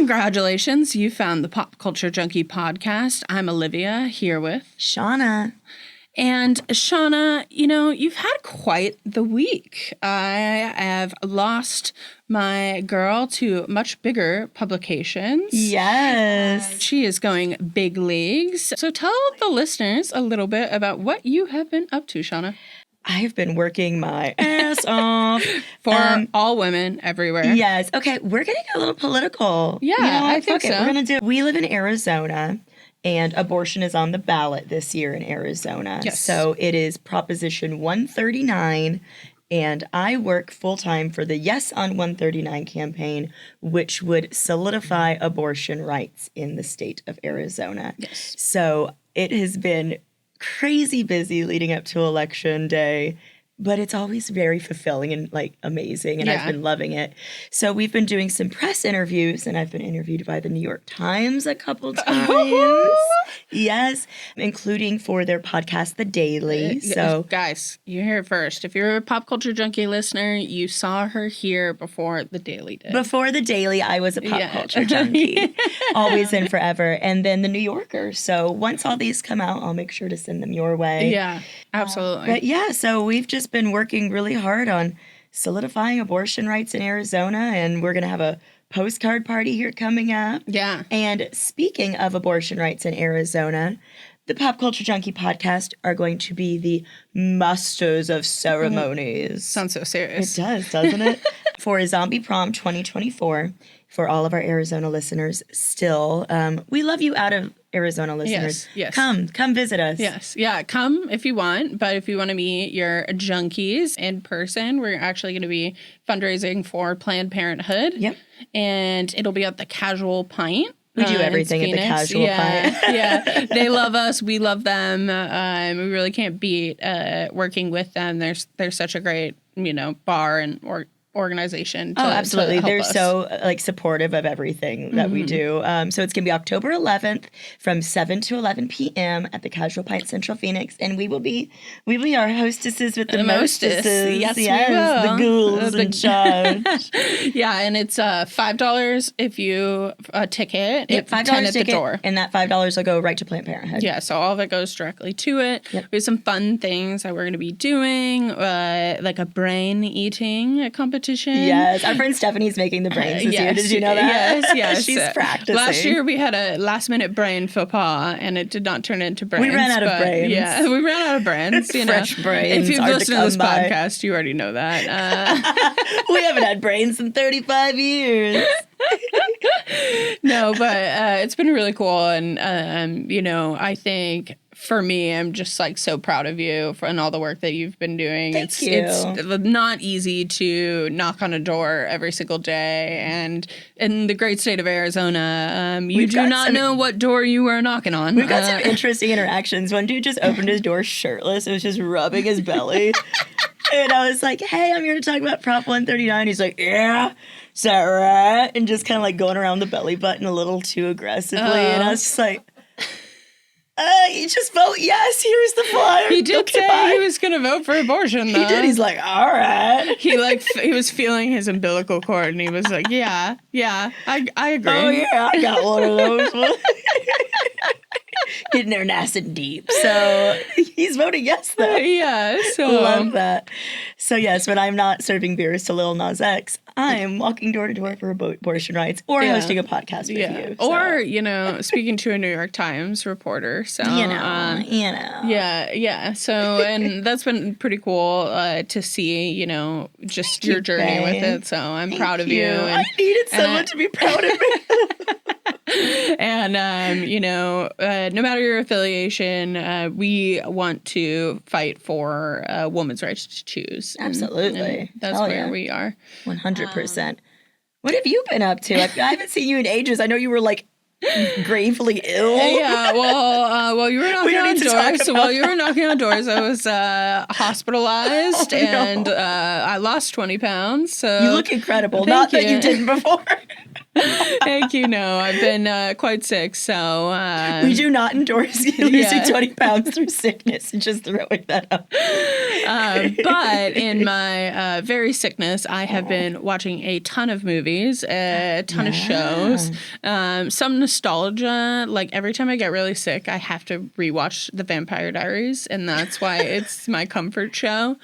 Congratulations, you found the Pop Culture Junkie podcast. I'm Olivia, here with Shauna. And Shauna, you've had quite the week. I have lost my girl to much bigger publications. Yes. She is going big leagues. So tell the listeners a little bit about what you have been up to, Shauna. I've been working my ass off. For all women everywhere. Yes. Okay, we're going to get a little political. Yeah, I think so. We're going to do. We live in Arizona, and abortion is on the ballot this year in Arizona. Yes. So it is Proposition 139, and I work full-time for the Yes on 139 campaign, which would solidify abortion rights in the state of Arizona. Yes. So it has been crazy busy leading up to Election Day, but it's always very fulfilling and amazing, and I've been loving it. So we've been doing some press interviews, and I've been interviewed by the New York Times a couple times. Yes, including for their podcast, The Daily. So guys, you hear it first. If you're a Pop Culture Junkie listener, you saw her here before The Daily did. Before The Daily, I was a pop culture junkie. Always and forever. And then The New Yorker. So once all these come out, I'll make sure to send them your way. Yeah, absolutely. But yeah, so we've just been working really hard on solidifying abortion rights in Arizona, and we're going to have a postcard party here coming up. Yeah. And speaking of abortion rights in Arizona, the Pop Culture Junkie podcast are going to be the masters of ceremonies. Sounds so serious. It does, doesn't it? For Zombie Prom 2024, for all of our Arizona listeners still, we love you out of Arizona listeners. Yes. Come visit us. Yes. Yeah, come if you want. But if you want to meet your junkies in person, we're actually going to be fundraising for Planned Parenthood. Yep. And it'll be at the Casual Pint. We do everything at the Casual Pint. Yeah. They love us. We love them. We really can't beat working with them. They're such a great, bar and organization. Absolutely. They're us. So supportive of everything that we do. So it's going to be October 11th from 7 to 11 p.m. at the Casual Pint Central Phoenix, and we will be our hostesses with the mostesses. Yes, we will. The ghouls in charge. Yeah, and it's $5 if you a ticket. Yep, $5 10 at ticket, the door, and that $5 will go right to Planned Parenthood. Yeah, so all of it goes directly to it. Yep. We have some fun things that we're going to be doing, like a brain eating competition. Yes, our friend Stephanie's making the brains this year. Did you know that? Yes. She's practicing. Last year we had a last-minute brain faux pas, and it did not turn into brains. We ran out of brains. Yeah, we ran out of brains. Fresh brains. If you've are listened to this podcast, you already know that. We haven't had brains in 35 years. No, but it's been really cool, and I think for me, I'm just so proud of you and all the work that you've been doing. Thank you. It's not easy to knock on a door every single day, and in the great state of Arizona, you do not know what door you are knocking on. We've got some interesting interactions. One dude just opened his door shirtless. It was just rubbing his belly. And I was like, hey, I'm here to talk about Prop 139. He's like, yeah, is that right? And just kind of going around the belly button a little too aggressively. And I was just like, you just vote yes. Here's the flyer. He did say he was going to vote for abortion, though. He did. He's like, all right. He was feeling his umbilical cord, and he was like, yeah, I agree. Oh, yeah, I got one of those. Getting there nice and deep. So he's voting yes, though. Yeah. So love that. So yes, when I'm not serving beers to Lil Nas X, I am walking door to door for abortion rights or hosting a podcast with you. So. Or, speaking to a New York Times reporter. So, Yeah. So, and that's been pretty cool to see, just your journey with it. So I'm proud of you. I needed someone to be proud of me. And, no matter your affiliation, we want to fight for women's rights to choose. Absolutely. And that's where we are. 100%. What have you been up to? I haven't seen you in ages. I know you were gravely ill. Yeah, well, you were knocking on doors. While you were knocking on doors, I was hospitalized, and I lost 20 pounds. So you look incredible. Not that you didn't before. Thank you. No, I've been quite sick, so we do not endorse you losing 20 pounds through sickness. And just throwing that up. But in my very sickness, I have been watching a ton of movies, a ton of shows, some nostalgia. Like every time I get really sick, I have to rewatch The Vampire Diaries, and that's why it's my comfort show.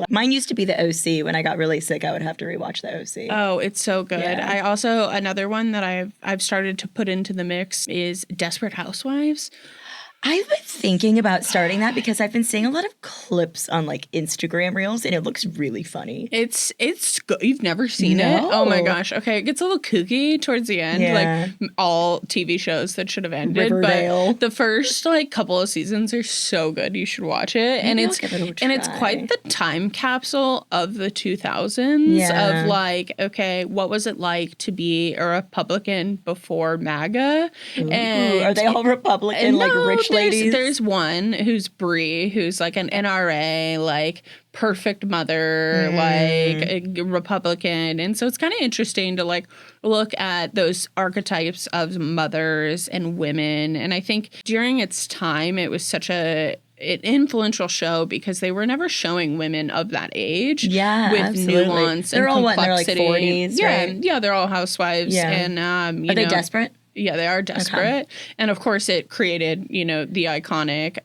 Mine used to be The OC. When I got really sick, I would have to rewatch The OC. Oh, it's so good. Yeah. I also, another one that I've started to put into the mix is Desperate Housewives. I've been thinking about starting that because I've been seeing a lot of clips on like Instagram reels and it looks really funny. It's you've never seen it? Oh my gosh. Okay, it gets a little kooky towards the end, like all TV shows that should have ended. Riverdale. But the first like couple of seasons are so good. You should watch it. Maybe And it's quite the time capsule of the 2000s of like, okay, what was it like to be a Republican before MAGA? Ooh, and are they all Republican, like rich ladies? There's one who's Brie, who's like an NRA, like perfect mother, like a Republican. And so it's kind of interesting to like look at those archetypes of mothers and women. And I think during its time, it was such an influential show because they were never showing women of that age with absolutely. nuance they're and all complexity. They're like 40s, right? Yeah, they're all housewives. Yeah. And are they desperate? Yeah, they are desperate. Okay. And of course it created, the iconic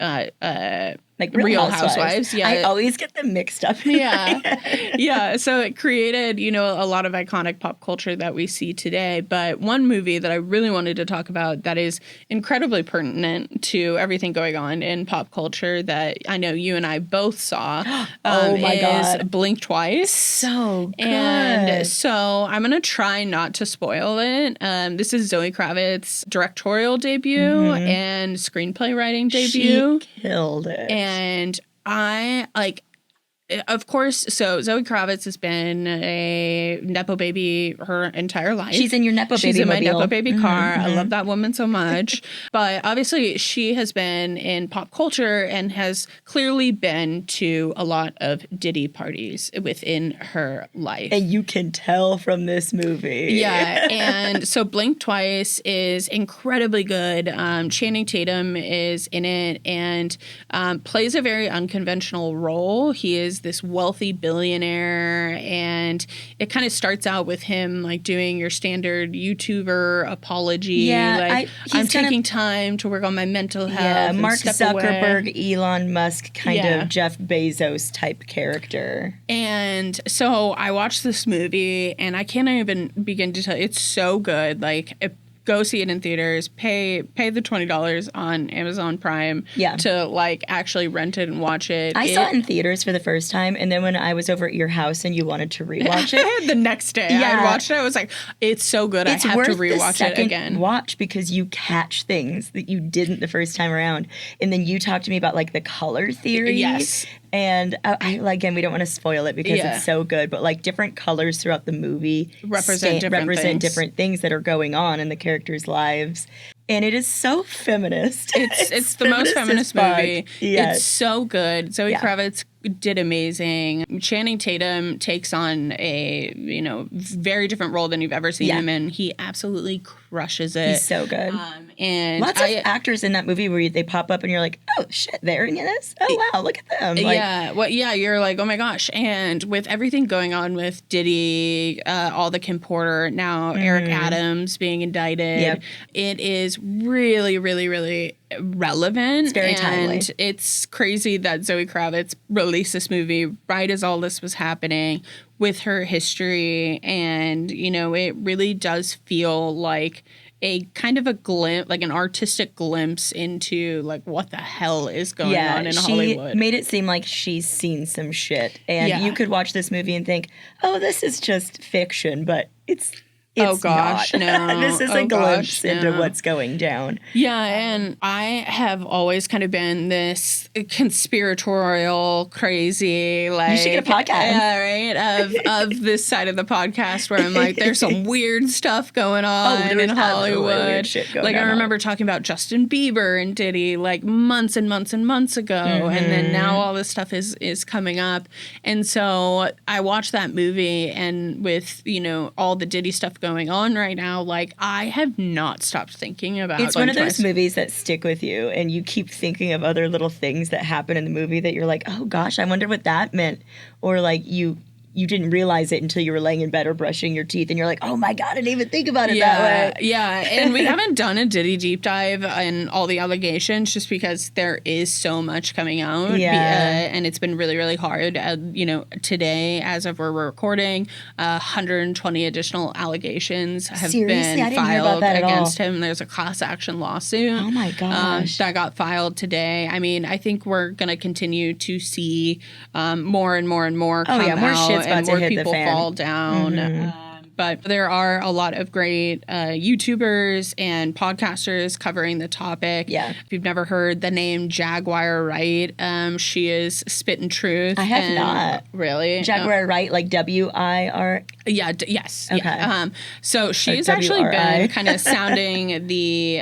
like Real Housewives. Yeah. I always get them mixed up. Yeah. So it created, a lot of iconic pop culture that we see today. But one movie that I really wanted to talk about that is incredibly pertinent to everything going on in pop culture that I know you and I both saw is Blink Twice. So good. And so I'm going to try not to spoil it. This is Zoe Kravitz's directorial debut and screenplay writing debut. She killed it. And I of course, so Zoe Kravitz has been a Nepo baby her entire life. She's in your Nepo baby She's in my mobile. Nepo baby car. I love that woman so much. But obviously, she has been in pop culture and has clearly been to a lot of Diddy parties within her life. And you can tell from this movie. Yeah, and so Blink Twice is incredibly good. Channing Tatum is in it and plays a very unconventional role. He is this wealthy billionaire, and it kind of starts out with him like doing your standard YouTuber apology. Yeah, I'm taking time to work on my mental health. Yeah, Mark Zuckerberg, away. Elon Musk kind of Jeff Bezos type character. And so I watched this movie, and I can't even begin to tell you, it's so good. Like, go see it in theaters, pay the $20 on Amazon Prime to like actually rent it and watch it. I saw it in theaters for the first time, and then when I was over at your house and you wanted to rewatch it the next day, I watched it. I was like, it's so good. I have to rewatch it again. Watch because you catch things that you didn't the first time around, and then you talked to me about like the color theory. Yes. And again, we don't want to spoil it because it's so good, but like different colors throughout the movie represent different things that are going on in the characters' lives. And it is so feminist. It's the most feminist movie. Yes. It's so good. Zoe Kravitz did amazing. Channing Tatum takes on a, very different role than you've ever seen him in. He absolutely crushes it. He's so good. And lots of actors in that movie where they pop up and you're like, oh shit, they're in this? Oh wow, look at them. You're like, oh my gosh. And with everything going on with Diddy, all the Kim Porter, now Eric Adams being indicted, it is really, really, really relevant. It's very timely. And it's crazy that Zoe Kravitz released this movie right as all this was happening with her history. And, it really does feel like a kind of a glimpse, like an artistic glimpse into like what the hell is going on in Hollywood. She made it seem like she's seen some shit. And you could watch this movie and think, oh, this is just fiction, but it's oh gosh, not. No. This is a glimpse into what's going down. Yeah, and I have always kind of been this conspiratorial, crazy, like you should get a podcast. Yeah, right. Of this side of the podcast where I'm like, there's some weird stuff going on in Hollywood. Like I remember talking about Justin Bieber and Diddy like months and months and months ago, and then now all this stuff is coming up. And so I watched that movie, and with all the Diddy stuff going on right now, like, I have not stopped thinking about It's one of those movies that stick with you, and you keep thinking of other little things that happen in the movie that you're like, oh gosh, I wonder what that meant. Or like you didn't realize it until you were laying in bed or brushing your teeth, and you're like, oh my God, I didn't even think about it that way. Yeah, and we haven't done a Diddy deep dive on all the allegations just because there is so much coming out. And it's been really, really hard. Today, as of we're recording, 120 additional allegations have been filed against him. There's a class action lawsuit. Oh my gosh. That got filed today. I mean, I think we're going to continue to see more and more and more come out. More shit's about and to more hit people the fan. fall down. But there are a lot of great YouTubers and podcasters covering the topic. Yeah. If you've never heard the name Jaguar Wright, she is spitting truth. I have not. Really? Jaguar Wright, like W-I-R? Yeah. Yes. Okay. Yeah. So she's actually been kind of sounding the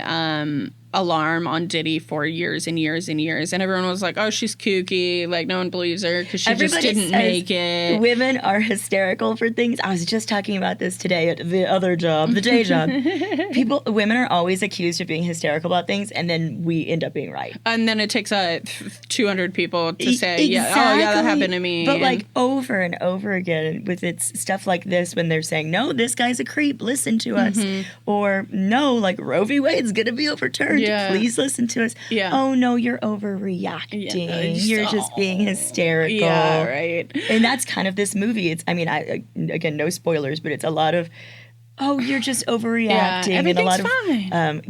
alarm on Diddy for years and years and years, and everyone was like, oh, she's kooky, like no one believes her because she just didn't make it. Women are hysterical for things. I was just talking about this today at the other job, the day job. Women are always accused of being hysterical about things, and then we end up being right. And then it takes 200 people to say, exactly. yeah, that happened to me. But like over and over again with it's stuff like this, when they're saying, no, this guy's a creep, listen to us. Or no, like Roe v. Wade's gonna be overturned. Yeah. Please listen to us. Yeah. Oh no, you're overreacting. Yeah, you're just being hysterical. Yeah, right. And that's kind of this movie. It's, I mean, again, no spoilers, but it's a lot of, oh, you're just overreacting, and a lot of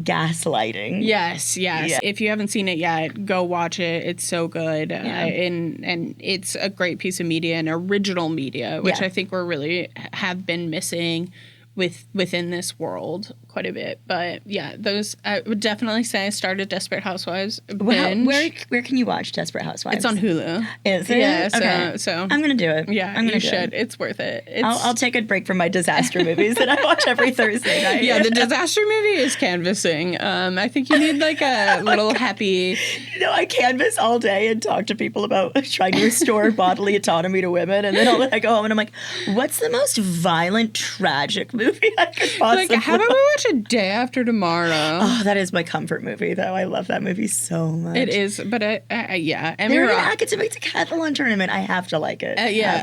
gaslighting. Yes. Yeah. If you haven't seen it yet, go watch it. It's so good, and it's a great piece of media, and original media, which I think we're really have been missing within this world quite a bit. But yeah, those, I would definitely say, I started Desperate Housewives binge. Where can you watch Desperate Housewives? It's on Hulu. Is it? Yeah, okay. So I'm gonna do it. Yeah, you should. It's worth it. I'll take a break from my disaster movies that I watch every Thursday night. Yeah, the disaster movie is canvassing. I think you need like a little happy. I canvas all day and talk to people about trying to restore bodily autonomy to women, and then I go home and I'm like, what's the most violent, tragic movie I could possibly how about we watch A Day After Tomorrow? Oh, that is my comfort movie, though. I love that movie so much. It is, but yeah. They're in an academic decathlon tournament. I have to like it. Yeah.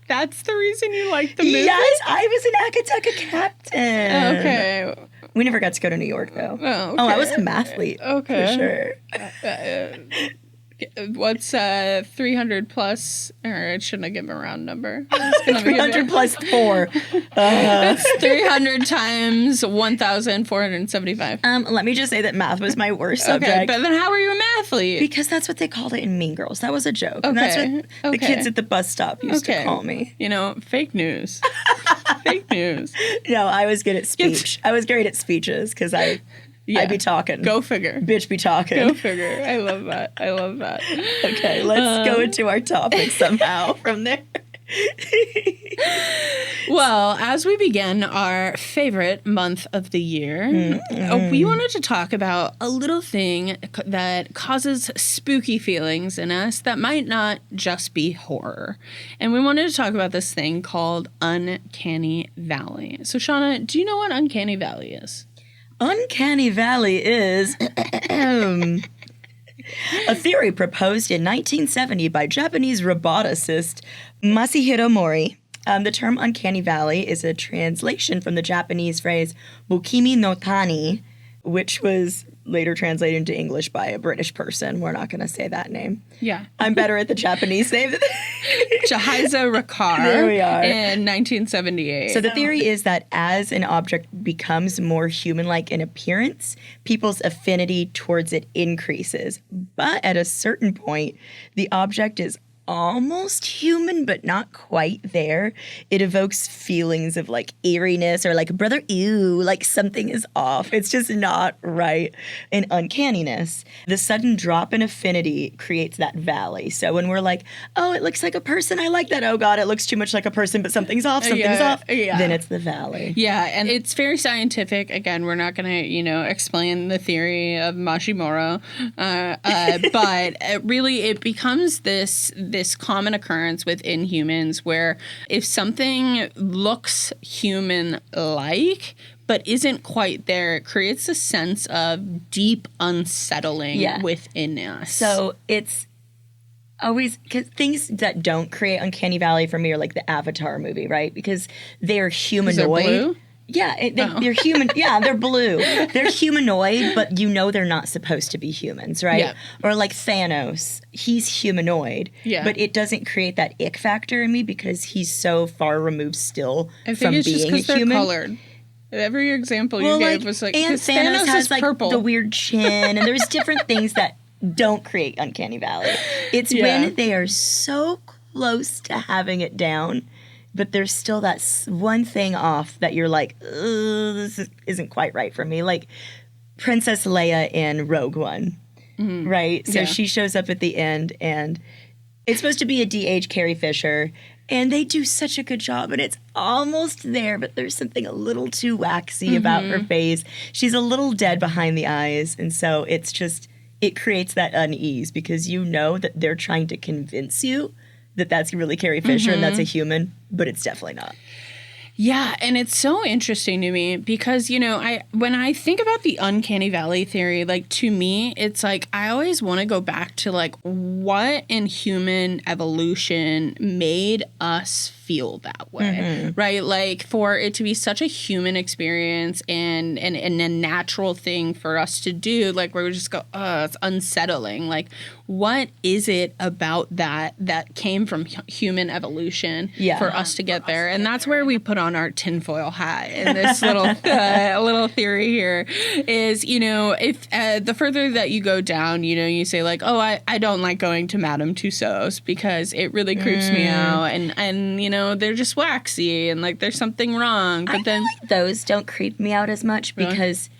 That's the reason you like the movie? Yes, I was an Akataka captain. Okay. We never got to go to New York, though. Oh, okay. I was a mathlete. Okay. For sure. What's 300 plus? Or I shouldn't have given a round number. 300 plus 4. That's 300 times 1,475. Let me just say that math was my worst subject. Okay, but then how were you a mathlete? Because that's what they called it in Mean Girls. That was a joke. Okay. And that's what the kids at the bus stop used to call me. Fake news. Fake news. No, I was good at speech. I was great at speeches because I'd be talking. Go figure. Bitch be talking. Go figure. I love that. Okay, let's go into our topic somehow from there. Well, as we begin our favorite month of the year, we wanted to talk about a little thing that causes spooky feelings in us that might not just be horror. And we wanted to talk about this thing called Uncanny Valley. So, Shauna, do you know what Uncanny Valley is? Uncanny Valley is a theory proposed in 1970 by Japanese roboticist Masahiro Mori. The term Uncanny Valley is a translation from the Japanese phrase Bukimi no Tani, which was later translated into English by a British person. We're not going to say that name. Yeah. I'm better at the Japanese name. Jahiza Rakar. There we are. In 1978. So the theory is that as an object becomes more human-like in appearance, people's affinity towards it increases. But at a certain point, the object is almost human, but not quite there. It evokes feelings of like eeriness or like, brother, ew, like something is off. It's just not right. And uncanniness. The sudden drop in affinity creates that valley. So when we're like, oh, it looks like a person, I like that. Oh God, it looks too much like a person, but something's off, then it's the valley. Yeah, and it's very scientific. Again, we're not going to, explain the theory of Mashimoro, but really it becomes this this common occurrence within humans where if something looks human-like but isn't quite there, it creates a sense of deep unsettling within us. So it's always, because things that don't create Uncanny Valley for me are like the Avatar movie, right? Because they're humanoid. Is it blue? Yeah, they're human. Yeah, they're blue. They're humanoid, but you know they're not supposed to be humans, right? Yeah. Or like Thanos, he's humanoid, but it doesn't create that ick factor in me because he's so far removed still from being a human. They're colored. Every example you gave was like, and Thanos has like purple. The weird chin, and there's different things that don't create Uncanny Valley. It's when they are so close to having it down, but there's still that one thing off that you're like, this isn't quite right for me. Like Princess Leia in Rogue One, right? So she shows up at the end, and it's supposed to be a DH Carrie Fisher, and they do such a good job, and it's almost there, but there's something a little too waxy about her face. She's a little dead behind the eyes, and so it's just, it creates that unease because you know that they're trying to convince you that that's really Carrie Fisher and that's a human, but it's definitely not. Yeah, and it's so interesting to me because, you know, when I think about the Uncanny Valley theory, like, to me, it's like I always want to go back to, like, what in human evolution made us feel that way, right? Like, for it to be such a human experience and a natural thing for us to do, like, where we just go, it's unsettling. Like, what is it about that came from human evolution for us to get there? And that's where we put on our tinfoil hat in this little theory here is, you know, if the further that you go down, you know, you say like, oh, I don't like going to Madame Tussauds because it really creeps me out. And, you know, they're just waxy and like there's something wrong. But then feel like those don't creep me out as much because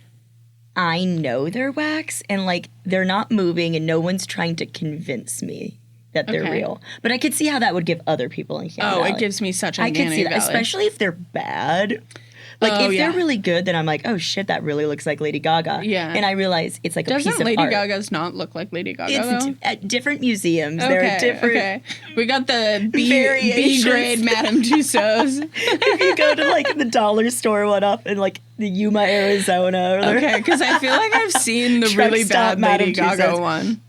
I know they're wax and like they're not moving and no one's trying to convince me that they're real. But I could see how that would give other people Uncanny Valley. It gives me such Uncanny Valley. I could see that, especially if they're bad. Like, if they're really good, then I'm like, oh, shit, that really looks like Lady Gaga. Yeah. And I realize it's like a piece of art. Doesn't Lady Gaga's not look like Lady Gaga, it's at different museums. There are different... Okay. We got the B-grade Madame Tussauds. If you go to, like, the dollar store one up in, like, the Yuma, Arizona. Or okay, because I feel like I've seen the really bad Lady Gaga one.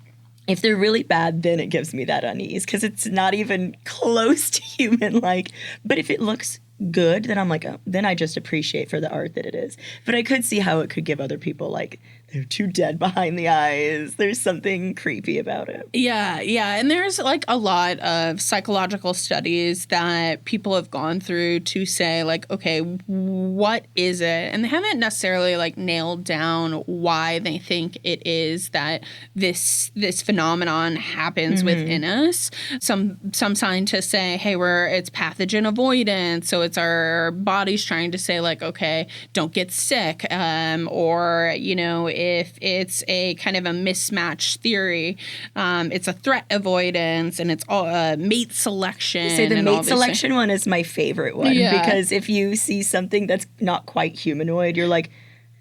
If they're really bad, then it gives me that unease because it's not even close to human-like. But if it looks good, then I'm like, oh, then I just appreciate for the art that it is. But I could see how it could give other people, like, they're too dead behind the eyes. There's something creepy about it. Yeah. And there's, like, a lot of psychological studies that people have gone through to say, like, okay, what is it? And they haven't necessarily, like, nailed down why they think it is that this phenomenon happens within us. Some scientists say, hey, it's pathogen avoidance, so it's our bodies trying to say, like, okay, don't get sick, or, you know, if it's a kind of a mismatch theory, it's a threat avoidance, and it's all mate selection. So the mate selection one is my favorite one because if you see something that's not quite humanoid, you're like,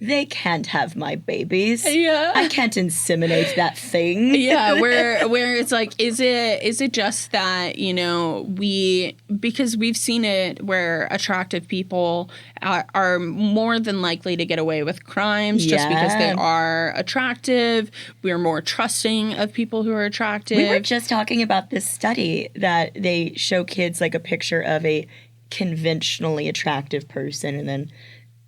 they can't have my babies. Yeah. I can't inseminate that thing. Yeah, where it's like, is it just that, you know, because we've seen it where attractive people are more than likely to get away with crimes just because they are attractive. We're more trusting of people who are attractive. We were just talking about this study that they show kids like a picture of a conventionally attractive person and then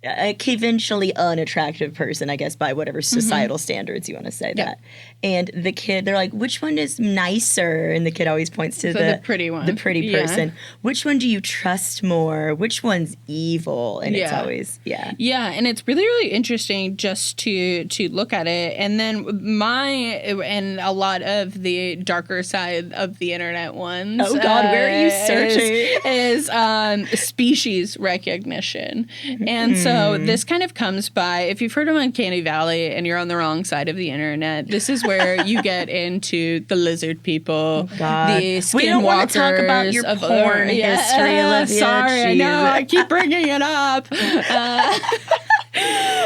a conventionally unattractive person, I guess, by whatever societal standards you want to say that. And the kid, they're like, which one is nicer? And the kid always points to the pretty one. The pretty person. Which one do you trust more? Which one's evil? And it's always, Yeah, and it's really, really interesting just to look at it. And then and a lot of the darker side of the internet ones. Oh, God, where are you searching? Is species recognition. And so this kind of comes by, if you've heard of Uncanny Valley and you're on the wrong side of the internet, this is where you get into the lizard people, the skinwalkers. We don't want to talk about your porn history, Olivia. Sorry, I know. I keep bringing it up.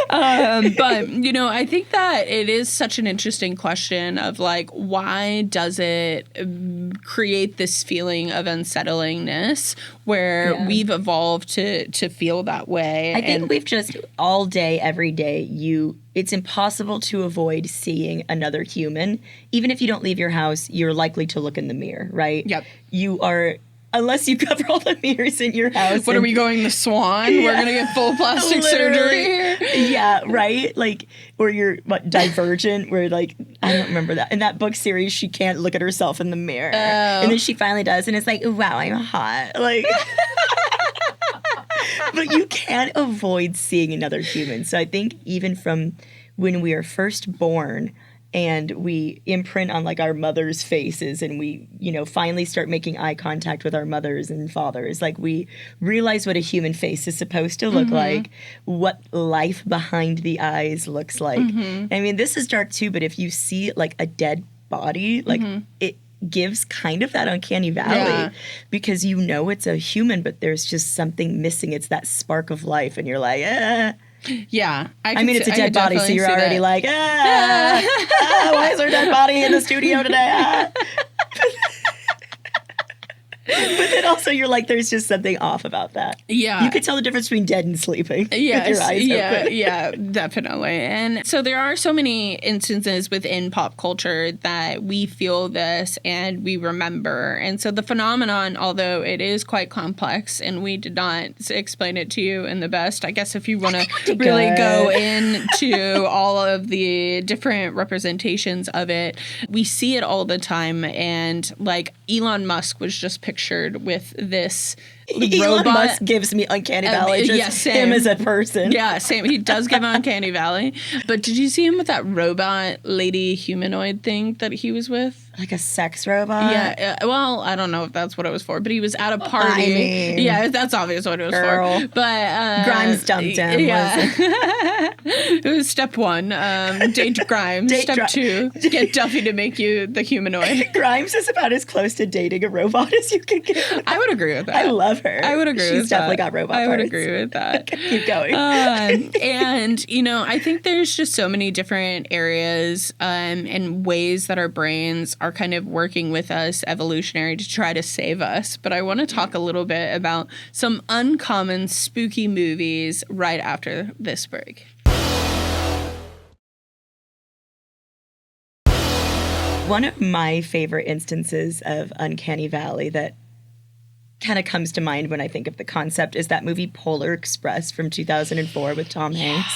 But, I think that it is such an interesting question of like, why does it create this feeling of unsettlingness where we've evolved to feel that way? I think we've just all day, every day, it's impossible to avoid seeing another human. Even if you don't leave your house, you're likely to look in the mirror, right? Yep. You are... Unless you cover all the mirrors in your house. What are we going, the Swan? Yeah. We're going to get full plastic surgery here? Yeah, right? Like, or you're, Divergent, where, like, I don't remember that. In that book series, she can't look at herself in the mirror. Oh. And then she finally does, and it's like, wow, I'm hot. Like... But you can't avoid seeing another human. So I think even from when we are first born... and we imprint on like our mothers' faces and we, finally start making eye contact with our mothers and fathers. Like we realize what a human face is supposed to look like, what life behind the eyes looks like. I mean, this is dark too, but if you see like a dead body, like it gives kind of that uncanny valley because it's a human, but there's just something missing. It's that spark of life and you're like, Yeah. I mean, it's a dead body, so you're already like, why is there a dead body in the studio today? But then also you're like, there's just something off about that. Yeah. You could tell the difference between dead and sleeping with your eyes open. Yeah, definitely. And so there are so many instances within pop culture that we feel this and we remember. And so the phenomenon, although it is quite complex and we did not explain it to you in the best, I guess if you want to really go into all of the different representations of it, we see it all the time. And like Elon Musk was just pictured with this Elon robot. Musk gives me Uncanny Valley. Him as a person. Yeah, same. He does give Uncanny Valley. But did you see him with that robot lady humanoid thing that he was with? Like a sex robot? Yeah. Well, I don't know if that's what it was for, but he was at a party. I mean, yeah, that's obvious what it was for. But Grimes dumped him. Yeah. It was step 1, date Grimes. Step 2, get Duffy to make you the humanoid. Grimes is about as close to dating a robot as you can get. I would agree with that. I love her. I would agree with that. She's definitely got robot parts. I would agree with that. Keep going. And, I think there's just so many different areas and ways that our brains are kind of working with us evolutionary to try to save us. But I want to talk a little bit about some uncommon spooky movies right after this break. One of my favorite instances of Uncanny Valley that kind of comes to mind when I think of the concept is that movie Polar Express from 2004 with Tom Hanks.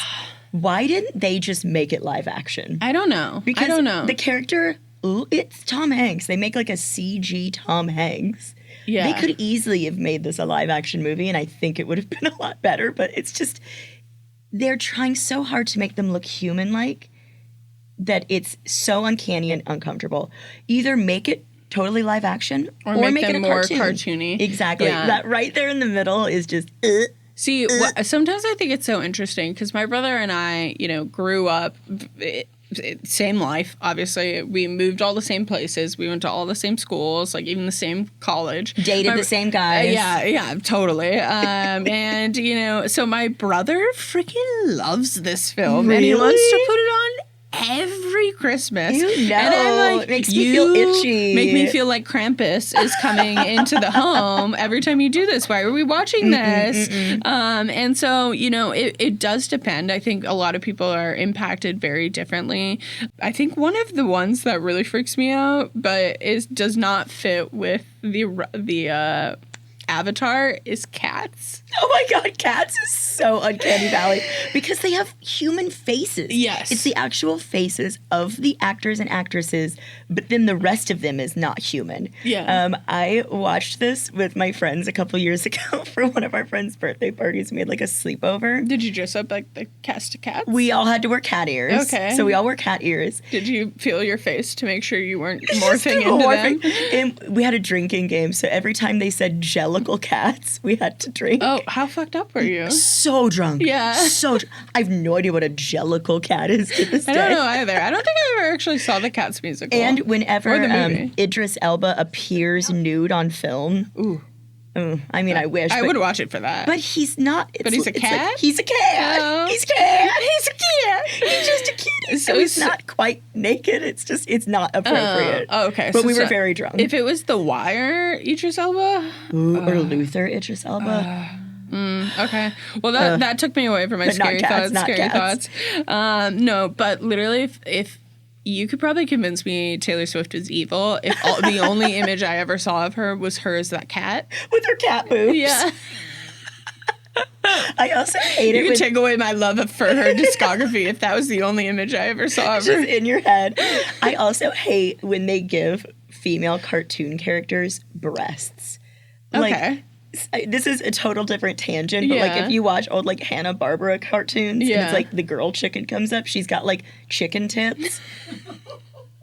Why didn't they just make it live action? I don't know. Because the character, it's Tom Hanks. They make like a CG Tom Hanks. Yeah. They could easily have made this a live action movie, and I think it would have been a lot better, but it's just, they're trying so hard to make them look human-like that it's so uncanny and uncomfortable. Either make it totally live action or make it a more cartoon. Cartoony. Exactly. Yeah. That right there in the middle is just See, sometimes I think it's so interesting because my brother and I, grew up, same life, obviously. We moved all the same places. We went to all the same schools, like even the same college. Dated the same guys. Yeah, totally. And, so my brother freaking loves this film. Really? And he wants to put it on every Christmas. And I'm like, it makes me feel itchy. Make me feel like Krampus is coming into the home every time you do this. Why are we watching this? And so, it does depend. I think a lot of people are impacted very differently. I think one of the ones that really freaks me out, but does not fit with the Avatar is Cats. Oh my God, Cats is so Uncanny Valley because they have human faces. Yes. It's the actual faces of the actors and actresses, but then the rest of them is not human. Yeah. I watched this with my friends a couple years ago for one of our friends' birthday parties. We had like a sleepover. Did you dress up like the cast of cats? We all had to wear cat ears. Okay. So we all wore cat ears. Did you feel your face to make sure you weren't morphing into them? And we had a drinking game, so every time they said Jellicle cats, we had to drink. Oh, how fucked up were you? So drunk. Yeah. I have no idea what a Jellicle cat is to this day. I don't know either. I don't think I ever actually saw the Cats musical. And whenever Idris Elba appears nude on film, I mean, I wish. I would watch it for that. But he's not. But he's a cat? Like, he's a cat. Oh. He's a cat. He's a cat. He's just a kitty. So he's not quite naked. It's not appropriate. Okay. But we were very drunk. If it was The Wire, Idris Elba? Or Luther, Idris Elba. Okay. Well, that took me away from my scary thoughts. No, but literally, if you could probably convince me Taylor Swift is evil if the only image I ever saw of her was her as that cat. With her cat boobs. Yeah. I also hate it. You could take away my love for her discography if that was the only image I ever saw of her. Just in your head. I also hate when they give female cartoon characters breasts. Okay. This is a total different tangent, but like if you watch old like Hanna-Barbera cartoons, and it's like the girl chicken comes up, she's got like chicken tits.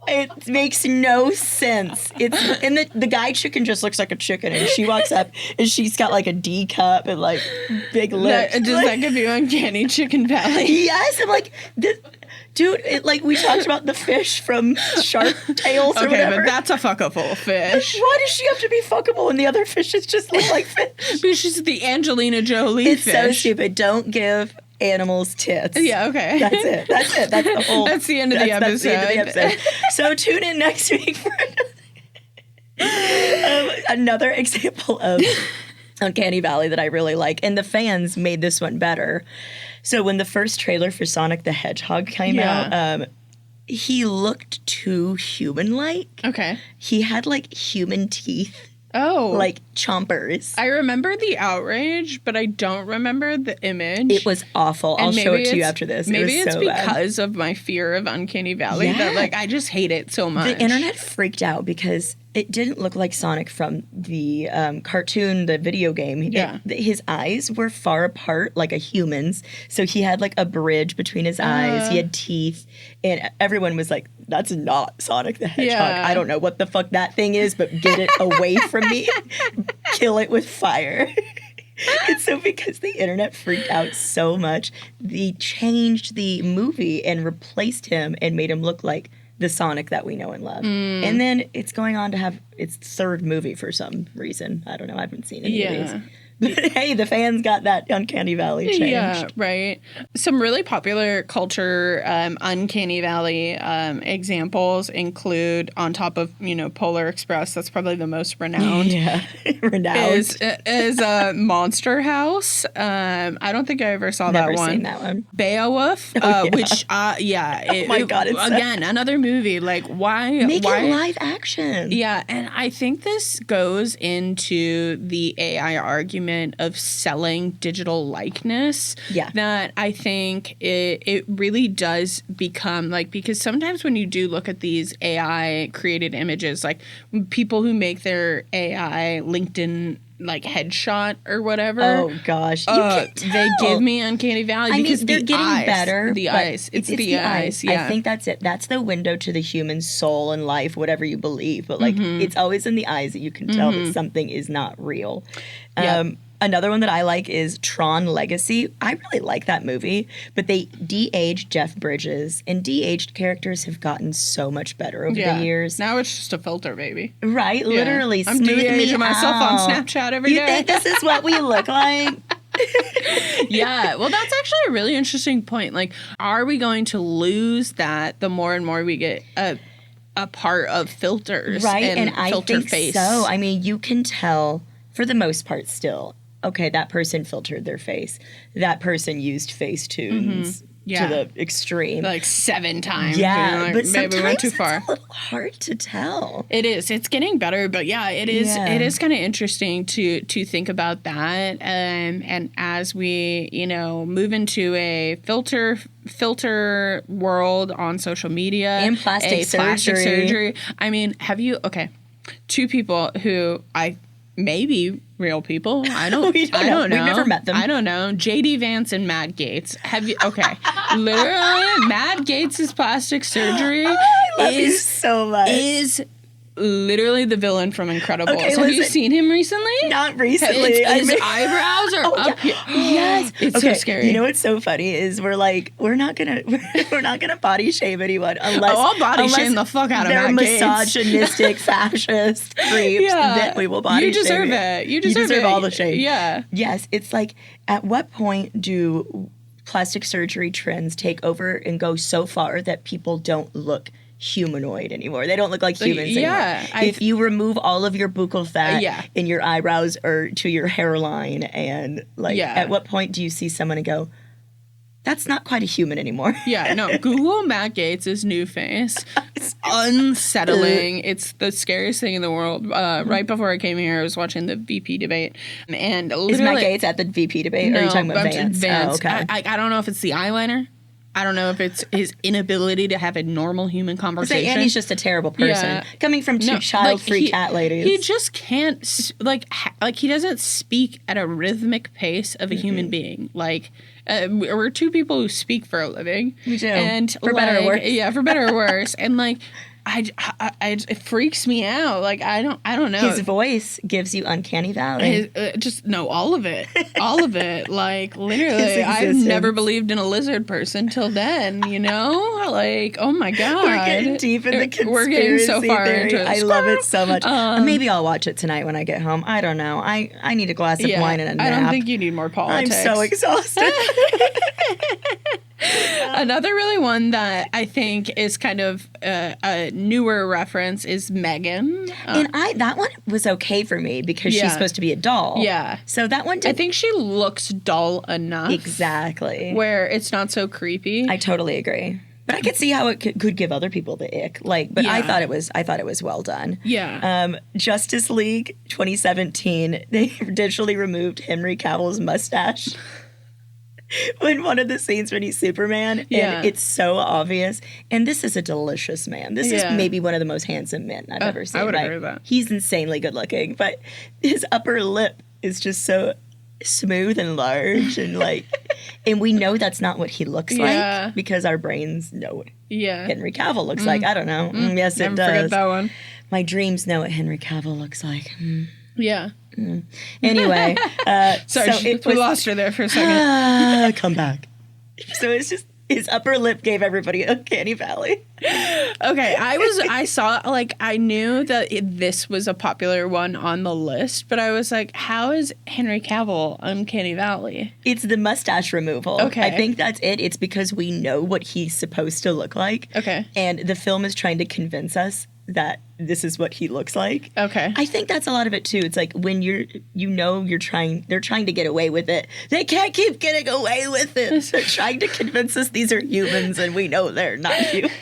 It makes no sense. And the guy chicken just looks like a chicken, and she walks up and she's got like a D cup and like big lips. That could be Uncanny Chicken Valley. Yes, I'm like this. Dude, like we talked about the fish from Shark Tales or whatever. Okay, but that's a fuckable fish. Why does she have to be fuckable and the other fishes just look like fish? Because she's the Angelina Jolie fish. It's so stupid. Don't give animals tits. Yeah, okay. That's it. That's the whole. That's the end of the episode. That's the end of the episode. So tune in next week for another example of Uncanny Valley that I really like. And the fans made this one better. So when the first trailer for Sonic the Hedgehog came out, he looked too human-like. Okay. He had, like, human teeth. Oh. Like chompers. I remember the outrage, but I don't remember the image. It was awful. I'll show it to you after this. Maybe it's so because of my fear of Uncanny Valley that, like, I just hate it so much. The internet freaked out because it didn't look like Sonic from the cartoon, the video game. Yeah. His eyes were far apart, like a human's. So he had, like, a bridge between his eyes. He had teeth. And everyone was like, that's not Sonic the Hedgehog. Yeah. I don't know what the fuck that thing is, but get it away from me. Kill it with fire. And so because the internet freaked out so much, they changed the movie and replaced him and made him look like the Sonic that we know and love. And then it's going on to have its third movie for some reason. I don't know. I haven't seen any of these. But hey, the fans got that Uncanny Valley changed. Yeah, right. Some really popular culture Uncanny Valley examples include, on top of, Polar Express, that's probably the most renowned. Yeah, renowned. Is Monster House. I don't think I ever saw Never that one. Seen that one. Beowulf, which, oh my God, it's again, another movie. Like, why? Make it live action. Yeah, and I think this goes into the AI argument of selling digital likeness. Yeah. That I think it really does become like, because sometimes when you do look at these AI created images, like people who make their AI LinkedIn like headshot or whatever. Oh gosh, you can tell. They give me Uncanny Valley because they're getting eyes, better. The eyes, it's the eyes. Yeah, I think that's it. That's the window to the human soul and life, whatever you believe. But like, it's always in the eyes that you can tell that something is not real. Another one that I like is Tron Legacy. I really like that movie, but they de-aged Jeff Bridges, and de-aged characters have gotten so much better over the years. Now it's just a filter, baby. Right? Yeah. Literally, I'm smooth de-aging me myself out. on Snapchat every day. You think this is what we look like? Yeah, well, that's actually a really interesting point. Like, are we going to lose that the more and more we get a part of filters? Right, and I think face? so. I mean, you can tell, for the most part still, okay, that person filtered their face. That person used Facetunes to the extreme. Like 7 times. Yeah, like, but maybe sometimes we went too it's far. a little hard to tell. It is. It's getting better, but yeah, it is. Yeah. It is kind of interesting to think about that. And as we, move into a filter world on social media And plastic surgery. I mean, two people who maybe real people. I don't know. We've never met them. I don't know. JD Vance and Matt Gaetz. Have you? Okay. Literally, Matt Gaetz' plastic surgery so much. Is literally the villain from Incredibles. Okay, Have you seen him recently? Not recently. His eyebrows up here. Yes. It's so scary. You know what's so funny is we're not gonna body shame anyone unless I'll body shame the fuck out of they're Matt Gaetz. misogynistic, fascist creeps. Then we will body shame. You deserve it. You deserve all the shame. Yeah. Yes. It's like, at what point do plastic surgery trends take over and go so far that people don't look humanoid anymore? They don't look like humans anymore. If you remove all of your buccal fat in your eyebrows or to your hairline, and at what point do you see someone and go, that's not quite a human anymore? No. Google Matt Gaetz' new face. It's unsettling. It's the scariest thing in the world. Right before I came here, I was watching the VP debate. And is Matt Gaetz at the VP debate? No, or are you talking about Vance? Vance. Oh, okay. I don't know if it's the eyeliner. I don't know if it's his inability to have a normal human conversation. Andy's just a terrible person. Coming from two child-free cat ladies. He just can't, he doesn't speak at a rhythmic pace of a human being. We're two people who speak for a living. We do. And for better or worse. Yeah, for better or worse. And it freaks me out. I don't know. His voice gives you Uncanny Valley. All of it. All of it. Literally, I've never believed in a lizard person till then, oh my God. We're getting deep in the conspiracy We're getting so far theory. into it. I love it so much. Maybe I'll watch it tonight when I get home. I don't know. I need a glass of wine and a nap. I don't think you need more politics. I'm so exhausted. Another really one that I think is kind of a newer reference is Megan. And that one was okay for me because she's supposed to be a doll. Yeah. So that one I think she looks doll enough. Exactly. Where it's not so creepy. I totally agree. But I could see how it could give other people the ick. But I thought it was well done. Yeah. Justice League 2017, they digitally removed Henry Cavill's mustache. In one of the scenes when he's Superman, and it's so obvious. And this is a delicious man. This is maybe one of the most handsome men I've ever seen. I would agree with that. He's insanely good looking, but his upper lip is just so smooth and large, and and we know that's not what he looks like because our brains know what Henry Cavill looks like. I don't know. Yes, it does. Forget that one. My dreams know what Henry Cavill looks like. Yeah. Anyway, sorry, we lost her there for a second. Come back. So it's just his upper lip gave everybody Uncanny Valley. Okay, I knew that this was a popular one on the list, but I was like, how is Henry Cavill Uncanny Valley? It's the mustache removal. Okay. I think that's it. It's because we know what he's supposed to look like. Okay. And the film is trying to convince us that this is what he looks like. Okay. I think that's a lot of it too. It's like when they're trying to get away with it. They can't keep getting away with it. They're trying to convince us these are humans and we know they're not humans.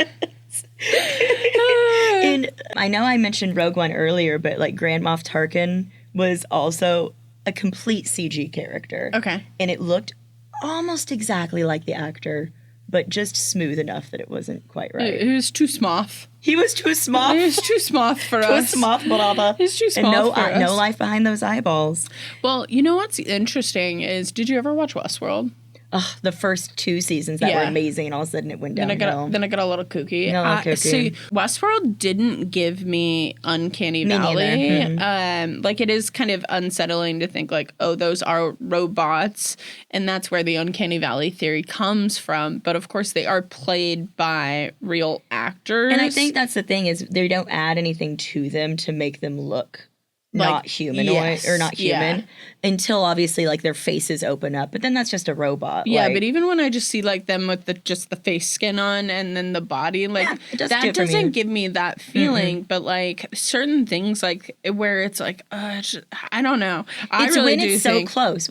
And I know I mentioned Rogue One earlier, but Grand Moff Tarkin was also a complete CG character. Okay. And it looked almost exactly like the actor, but just smooth enough that it wasn't quite right. It was too smoth. He was too smoth. He was too smoth for us. Too smoth, brother. He's too smoth for us. No life behind those eyeballs. Well, you know what's interesting is, did you ever watch Westworld? The first 2 seasons that were amazing, and all of a sudden it went downhill. Then I got a little kooky. See, Westworld didn't give me Uncanny Valley. It is kind of unsettling to think those are robots, and that's where the Uncanny Valley theory comes from. But of course, they are played by real actors. And I think that's the thing is they don't add anything to them to make them look not humanoid or not human until obviously their faces open up, but then that's just a robot. But even when I just see them with just the face skin on and then the body, that doesn't give me that feeling. But certain things where it's I don't know. It's when it's so close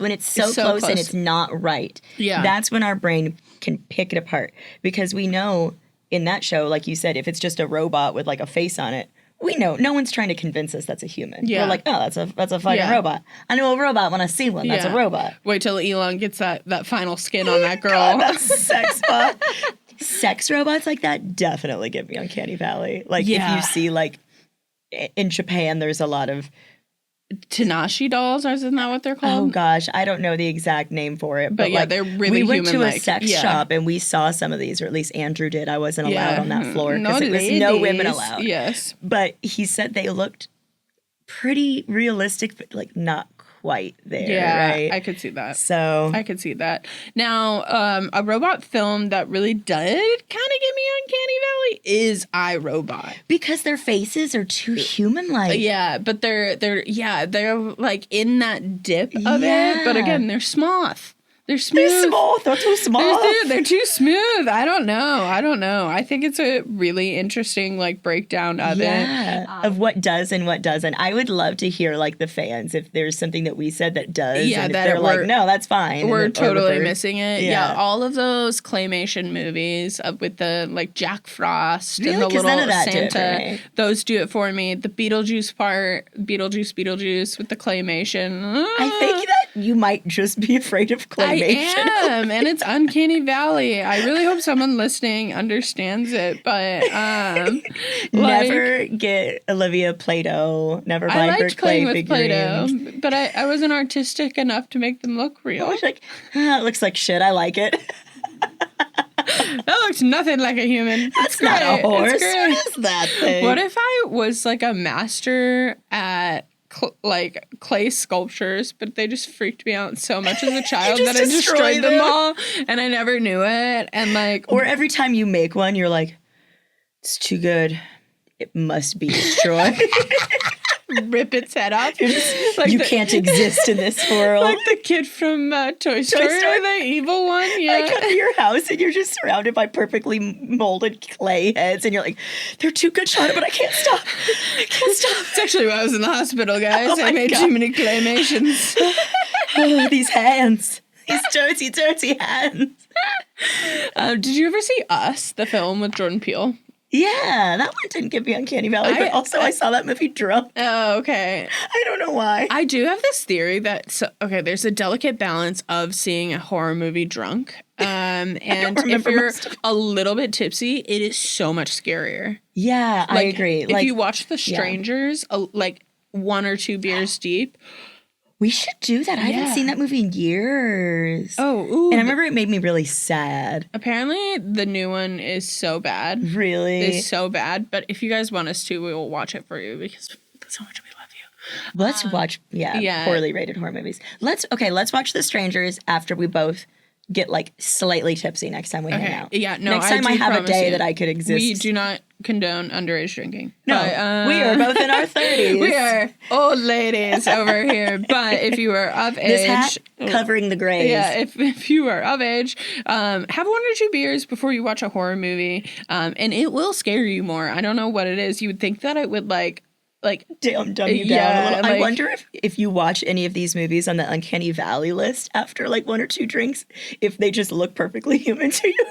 and it's not right. Yeah, that's when our brain can pick it apart, because we know in that show, like you said, if it's just a robot with a face on it, we know no one's trying to convince us that's a human. Yeah. We're that's a fucking robot. I know a robot when I see one. That's a robot. Wait till Elon gets that final skin on that girl. God, that sex bot. Sex robots like that definitely give me Uncanny Valley. If you see in Japan, there's a lot of Tanashi dolls, isn't that what they're called? Oh gosh, I don't know the exact name for it. But they're really we went to a sex shop and we saw some of these, or at least Andrew did. I wasn't allowed on that floor because it was no women allowed. Yes. But he said they looked pretty realistic, but not quite there, right? I could see that. So I could see that. Now, a robot film that really did kind of get me Uncanny Valley is iRobot. Because their faces are too human-like. Yeah, but they're like in that dip of it. But again, they're smooth. They're smooth. They're smooth. They're too smooth. They're too smooth. I don't know. I think it's a really interesting like breakdown of it. Of what does and what doesn't. I would love to hear like the fans if there's something that we said that does. Yeah, and if that they're like, no, that's fine. We're totally missing it. Yeah. All of those claymation movies with the like Jack Frost and the little none of that Santa. Those do it for me. The Beetlejuice part, Beetlejuice with the claymation. I think that you might just be afraid of claymation. I am, and it's Uncanny Valley. I really hope someone listening understands it, but never get Olivia Play-Doh. Never buy her clay with figurines. Play-Doh, but I wasn't artistic enough to make them look real. I was like, it looks like shit. I like it. That looks nothing like a human. That's not a horse. What is that thing? What if I was like a master at like clay sculptures, but they just freaked me out so much as a child that I destroyed them all and I never knew it. And like, or every time you make one, you're like, it's too good. It must be destroyed. Rip its head off. Like you can't exist in this world. Like the kid from Toy Story, the evil one. Yeah. I come to your house and you're just surrounded by perfectly molded clay heads, and you're like, they're too good, Shauna, but I can't stop. It's actually why I was in the hospital, guys. I made too many claymations. These hands. These dirty hands. Did you ever see Us, the film with Jordan Peele? Yeah, that one didn't give me Uncanny Valley, but also I saw that movie drunk. Oh, okay. I don't know why. I do have this theory that, there's a delicate balance of seeing a horror movie drunk. And if you're a little bit tipsy, it is so much scarier. Yeah, I agree. If you watch The Strangers, like 1 or 2 beers deep. We should do that. I haven't seen that movie in years. Oh, ooh. And I remember it made me really sad. Apparently, the new one is so bad. Really? It's so bad. But if you guys want us to, we will watch it for you because that's how much we love you. Let's watch, poorly rated horror movies. Let's watch The Strangers after we both get like slightly tipsy next time we hang out. Yeah, no, next time I have a day that I could exist. We do not condone underage drinking. No, but, we are both in our 30s. We are old ladies over here. But if you are of age, this hat covering the grays. Yeah, if you are of age, have 1 or 2 beers before you watch a horror movie, and it will scare you more. I don't know what it is. You would think that it would like dumb you down a little. I wonder if you watch any of these movies on the Uncanny Valley list after like 1 or 2 drinks, if they just look perfectly human to you.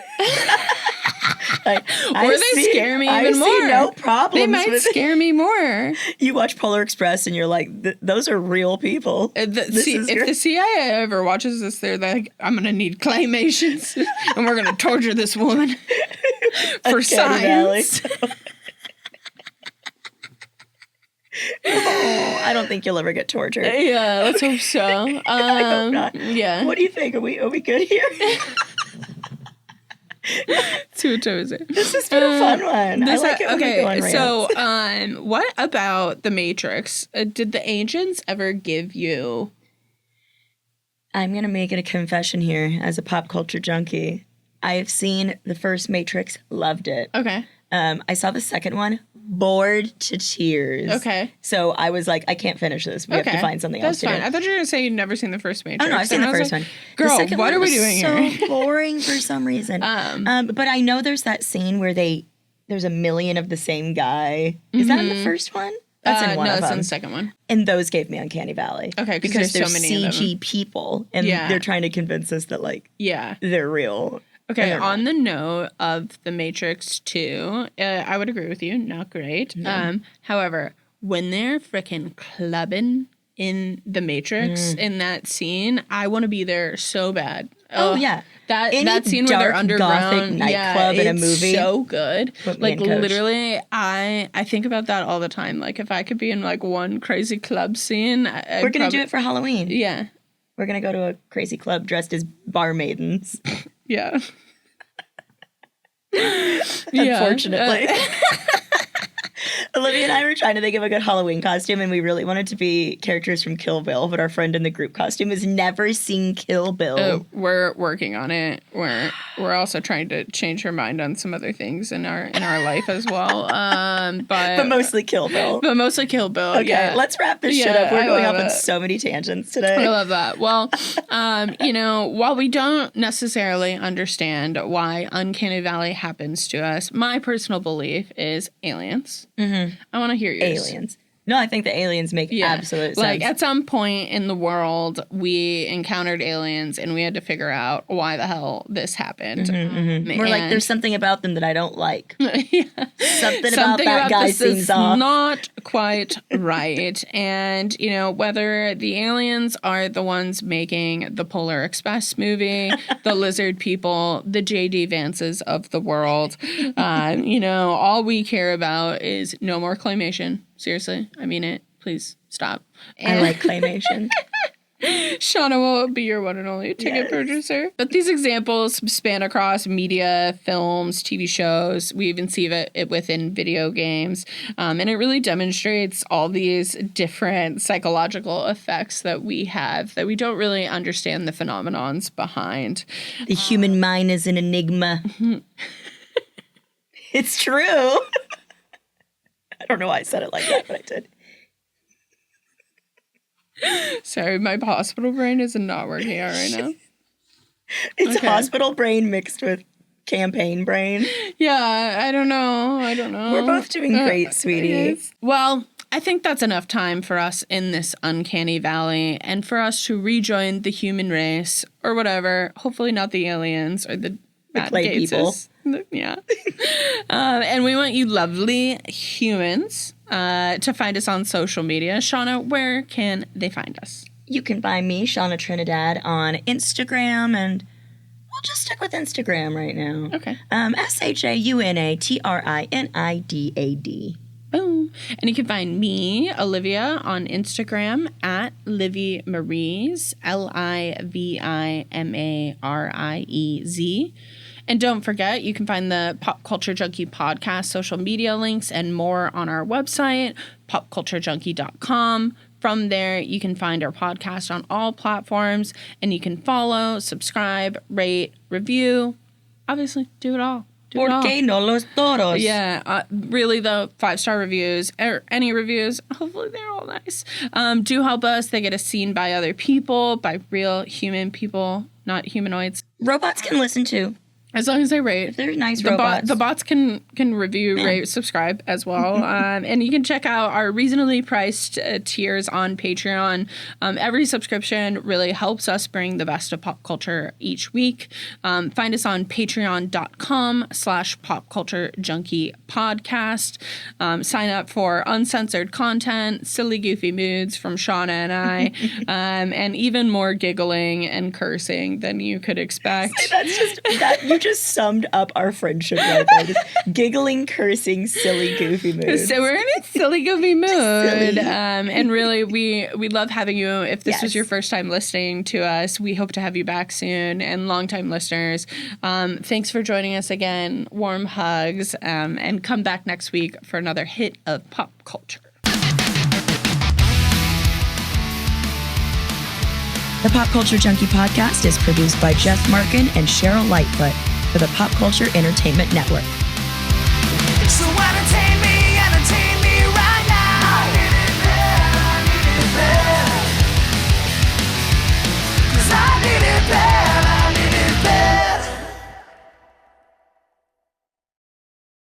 Or they scare me even more. I see no problems. They might scare me more. You watch Polar Express and you're like, those are real people. If the CIA ever watches this, they're like, I'm going to need claymations and we're going to torture this woman for science. Oh, I don't think you'll ever get tortured. Yeah, let's hope so. I hope not. Yeah. What do you think? Are we good here? This has been a fun one. I like it when we go on rants. So, what about The Matrix? Did the agents ever give you... I'm going to make it a confession here as a pop culture junkie. I've seen the first Matrix, loved it. Okay. I saw the second one, bored to tears. Okay. So I was like, I can't finish this. We have to find something else to do. That's fine. I thought you were going to say you'd never seen the first Matrix. Oh, no, I've seen the first one. Girl, what are we doing here? So boring for some reason. But I know there's that scene where there's a million of the same guy. Is that in the first one? That's in one of them. No, that's in the second one. And those gave me Uncanny Valley. Okay, because there's so many CG people, and they're trying to convince us that, like, they're real. Okay, on the note of The Matrix 2, I would agree with you. Not great. No. However, when they're freaking clubbing in The Matrix in that scene, I want to be there so bad. Oh yeah. That scene where they're underground, gothic nightclub in a movie, so good. Like literally, I think about that all the time. Like if I could be in like one crazy club scene, we're gonna do it for Halloween. Yeah, we're gonna go to a crazy club dressed as barmaidens. Yeah. Unfortunately. Olivia and I were trying to think of a good Halloween costume, and we really wanted to be characters from Kill Bill, but our friend in the group costume has never seen Kill Bill. We're working on it. We're also trying to change her mind on some other things in our life as well. But mostly Kill Bill. Okay, yeah. Let's wrap this shit up. We're going off on so many tangents today. I love that. Well, while we don't necessarily understand why Uncanny Valley happens to us, my personal belief is aliens. Mm-hmm. I want to hear yours. Aliens. No, I think the aliens make absolute sense. Like, at some point in the world, we encountered aliens, and we had to figure out why the hell this happened. We're like, there's something about them that I don't like. Something about that guy seems off. Not quite right. And, whether the aliens are the ones making the Polar Express movie, the lizard people, the J.D. Vances of the world, all we care about is no more claymation. Seriously, I mean it. Please stop. I like claymation. Shauna will be your one and only ticket purchaser. But these examples span across media, films, TV shows. We even see it within video games. And it really demonstrates all these different psychological effects that we have that we don't really understand the phenomenons behind. The human mind is an enigma. It's true. I don't know why I said it like that, but I did. Sorry, my hospital brain is not working out right now. It's hospital brain mixed with campaign brain. Yeah, I don't know. We're both doing great, sweetie. Well, I think that's enough time for us in this uncanny valley and for us to rejoin the human race or whatever. Hopefully not the aliens or the clay people. Yeah. And we want you lovely humans to find us on social media. Shauna, where can they find us? You can find me, Shauna Trinidad, on Instagram, and we'll just stick with Instagram right now. Okay. SHAUNATRINIDAD. Boom. And you can find me, Olivia, on Instagram at Livy Maries, LIVIMARIEZ. And don't forget, you can find the Pop Culture Junkie podcast social media links and more on our website, popculturejunkie.com. From there, you can find our podcast on all platforms, and you can follow, subscribe, rate, review. Obviously, do it all. ¿Por qué no los toros? Yeah, really, the 5-star reviews, or any reviews, hopefully they're all nice, do help us. They get us seen by other people, by real human people, not humanoids. Robots can listen too. As long as they rate. They're nice robots. The bots can review, rate, subscribe as well. And you can check out our reasonably priced tiers on Patreon. Every subscription really helps us bring the best of pop culture each week. Find us on patreon.com/popculturejunkiepodcast. Sign up for uncensored content, silly, goofy moods from Shauna and I, and even more giggling and cursing than you could expect. That's just that. You just summed up our friendship right there. Just giggling, cursing, silly, goofy mood. So we're in a silly, goofy mood. And really, we love having you. If this was your first time listening to us, we hope to have you back soon. And longtime listeners, thanks for joining us again. Warm hugs. And come back next week for another hit of pop culture. The Pop Culture Junkie podcast is produced by Jeff Markin and Cheryl Lightfoot for the Pop Culture Entertainment Network. So entertain me.